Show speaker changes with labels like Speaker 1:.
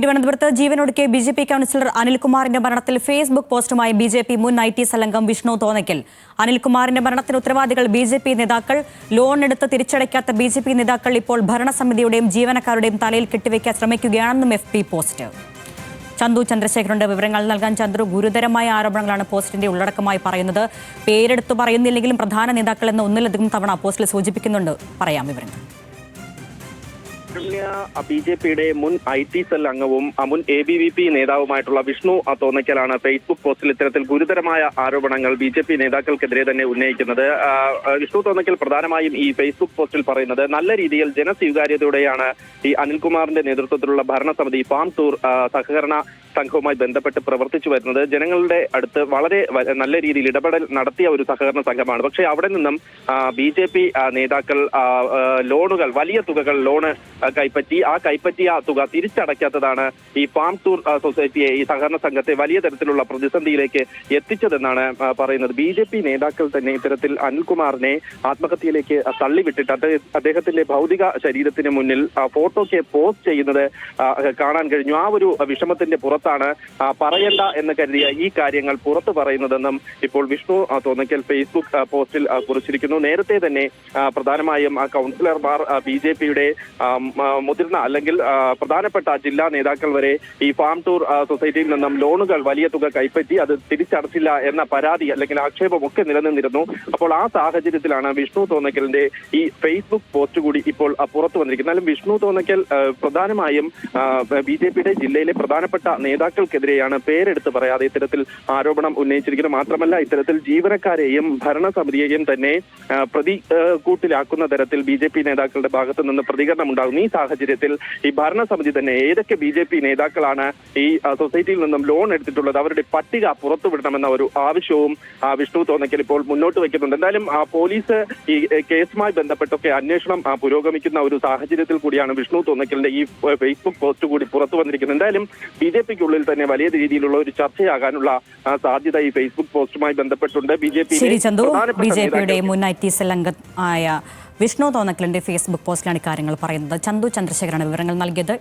Speaker 1: തിരുവനന്തപുരത്ത് ജീവനൊടുക്കിയ BJP. Councillor അനിൽകുമാറിന്റെ മരണത്തിൽ ഫേസ്ബുക്ക് പോസ്റ്റുമായി ബി.ജെ.പി. മുൻ ഐ.ടി. സെൽ അംഗം വിഷ്ണു തോന്നയ്ക്കൽ. അനിൽകുമാറിന്റെ മരണത്തിന് ഉത്തരവാദികൾ ബി.ജെ.പി. നേതാക്കൾ. ലോൺ എടുത്ത് തിരിച്ചടയ്ക്കാത്ത ബി.ജെ.പി. നേതാക്കൾ ഇപ്പോൾ ഭരണസമിതിയുടെയും ജീവനക്കാരുടെയും തലയിൽ കെട്ടിവയ്ക്കാൻ ശ്രമിക്കുകയാണെന്നും എഫ്.പി. പോസ്റ്റ്. ചന്തു ചന്ദ്രശേഖരന്റെ വിവരങ്ങൾ നൽകാൻ. ചന്ദ്രു, ഗുരുതരമായ ആരോപണങ്ങളാണ് പോസ്റ്റിന്റെ ഉള്ളടക്കമായി പറയുന്നത്. പേരെടുത്തു പറയുന്നില്ലെങ്കിലും പ്രധാന നേതാക്കൾ എന്ന് ഒന്നിലധികം തവണ പോസ്റ്റിൽ സൂചിപ്പിക്കുന്നുണ്ട്. പറയാം വിവരങ്ങൾ.
Speaker 2: ബി.ജെ.പിയുടെ മുൻ ഐ.ടി. സെൽ അംഗവും മുൻ എ.ബി.വി.പി. നേതാവുമായിട്ടുള്ള വിഷ്ണു തോന്നയ്ക്കലാണ് ഫേസ്ബുക്ക് പോസ്റ്റിൽ ഇത്തരത്തിൽ ഗുരുതരമായ ആരോപണങ്ങൾ ബി.ജെ.പി. നേതാക്കൾക്കെതിരെ തന്നെ ഉന്നയിക്കുന്നത്. വിഷ്ണു തോന്നയ്ക്കൽ പ്രധാനമായും ഈ ഫേസ്ബുക്ക് പോസ്റ്റിൽ പറയുന്നത് നല്ല രീതിയിൽ ജനസ്വീകാര്യതയോടെയാണ് ഈ അനിൽകുമാറിന്റെ നേതൃത്വത്തിലുള്ള ഭരണസമിതി ഫാം ടൂർ സഹകരണ സംഘവുമായി ബന്ധപ്പെട്ട് പ്രവർത്തിച്ചു വരുന്നത്. ജനങ്ങളുടെ അടുത്ത് വളരെ നല്ല രീതിയിൽ ഇടപെടൽ നടത്തിയ ഒരു സഹകരണ സംഘമാണ്. പക്ഷേ അവിടെ നിന്നും ബി.ജെ.പി. നേതാക്കൾ ലോണുകൾ, വലിയ തുകകൾ ലോണ് കൈപ്പറ്റി ആ കൈപ്പറ്റിയ തുക തിരിച്ചടയ്ക്കാത്തതാണ് ഈ ഫാം ടൂർ സൊസൈറ്റിയെ, ഈ സഹകരണ സംഘത്തെ വലിയ തരത്തിലുള്ള പ്രതിസന്ധിയിലേക്ക് എത്തിച്ചതെന്നാണ് പറയുന്നത്. ബി.ജെ.പി. നേതാക്കൾ തന്നെ ഇത്തരത്തിൽ അനിൽകുമാറിനെ ആത്മഹത്യയിലേക്ക് തള്ളിവിട്ടിട്ട് അദ്ദേഹത്തിന്റെ ഭൗതിക ശരീരത്തിന് മുന്നിൽ ഫോട്ടോയ്ക്ക് പോസ്റ്റ് ചെയ്യുന്നത് കാണാൻ കഴിഞ്ഞു. ആ ഒരു വിഷമത്തിന്റെ പുറത്താണ് പറയണ്ട എന്ന് കരുതിയ ഈ കാര്യങ്ങൾ പുറത്തു പറയുന്നതെന്നും ഇപ്പോൾ വിഷ്ണു തോന്നയ്ക്കൽ ഫേസ്ബുക്ക് പോസ്റ്റിൽ കുറിച്ചിരിക്കുന്നു. നേരത്തെ തന്നെ പ്രധാനമായും കൗൺസിലർമാർ, ബി.ജെ.പിയുടെ മുതിർന്ന അല്ലെങ്കിൽ പ്രധാനപ്പെട്ട ജില്ലാ നേതാക്കൾ വരെ ഈ ഫാം ടൂർ സൊസൈറ്റിയിൽ നിന്നും ലോണുകൾ വലിയ തുക കൈപ്പറ്റി അത് തിരിച്ചടച്ചില്ല എന്ന പരാതി അല്ലെങ്കിൽ ആക്ഷേപമൊക്കെ നിലനിന്നിരുന്നു. അപ്പോൾ ആ സാഹചര്യത്തിലാണ് വിഷ്ണു തോന്നയ്ക്കലിന്റെ ഈ ഫേസ്ബുക്ക് പോസ്റ്റ് കൂടി ഇപ്പോൾ പുറത്തു വന്നിരിക്കുന്നത്. എന്നാലും വിഷ്ണു തോന്നയ്ക്കൽ പ്രധാനമായും ബി.ജെ.പിയുടെ ജില്ലയിലെ പ്രധാനപ്പെട്ട നേതാക്കൾക്കെതിരെയാണ് പേരെടുത്ത് പറയാതെ ഇത്തരത്തിൽ ആരോപണം ഉന്നയിച്ചിരിക്കുന്നത്. മാത്രമല്ല ഇത്തരത്തിൽ ജീവനക്കാരെയും ഭരണസമിതിയെയും തന്നെ പ്രതികൂട്ടിലാക്കുന്ന തരത്തിൽ ബി.ജെ.പി. നേതാക്കളുടെ ഭാഗത്തു നിന്ന് പ്രതികരണം ഉണ്ടാകും. ഈ സാഹചര്യത്തിൽ ഈ ഭരണസമിതി തന്നെ ഏതൊക്കെ ബി.ജെ.പി. നേതാക്കളാണ് ഈ സൊസൈറ്റിയിൽ നിന്നും ലോൺ എടുത്തിട്ടുള്ളത് അവരുടെ പട്ടിക പുറത്തുവിടണമെന്ന ഒരു ആവശ്യവും വിഷ്ണു തോന്നയ്ക്കൽ ഇപ്പോൾ മുന്നോട്ട് വയ്ക്കുന്നുണ്ട്. എന്തായാലും പോലീസ് ഈ കേസുമായി ബന്ധപ്പെട്ടൊക്കെ അന്വേഷണം പുരോഗമിക്കുന്ന ഒരു സാഹചര്യത്തിൽ കൂടിയാണ് വിഷ്ണു തോന്നയ്ക്കലിന്റെ ഈ ഫേസ്ബുക്ക് പോസ്റ്റ് കൂടി പുറത്തു വന്നിരിക്കുന്നത്. എന്തായാലും ബി.ജെ.പിക്കുള്ളിൽ തന്നെ വലിയ രീതിയിലുള്ള ഒരു ചർച്ചയാകാനുള്ള സാധ്യത ഈ ഫേസ്ബുക്ക് പോസ്റ്റുമായി ബന്ധപ്പെട്ടുണ്ട്.
Speaker 1: ബി.ജെ.പിയുടെ മുൻ ഐ.ടി. സെൽ അംഗമായ വിഷ്ണു തോന്നയ്ക്കലിന്റെ ഫേസ്ബുക്ക് പോസ്റ്റിലാണ് ഇക്കാര്യങ്ങൾ പറയുന്നത്. ചന്തു ചന്ദ്രശേഖരാണ് വിവരങ്ങൾ നൽകിയത്.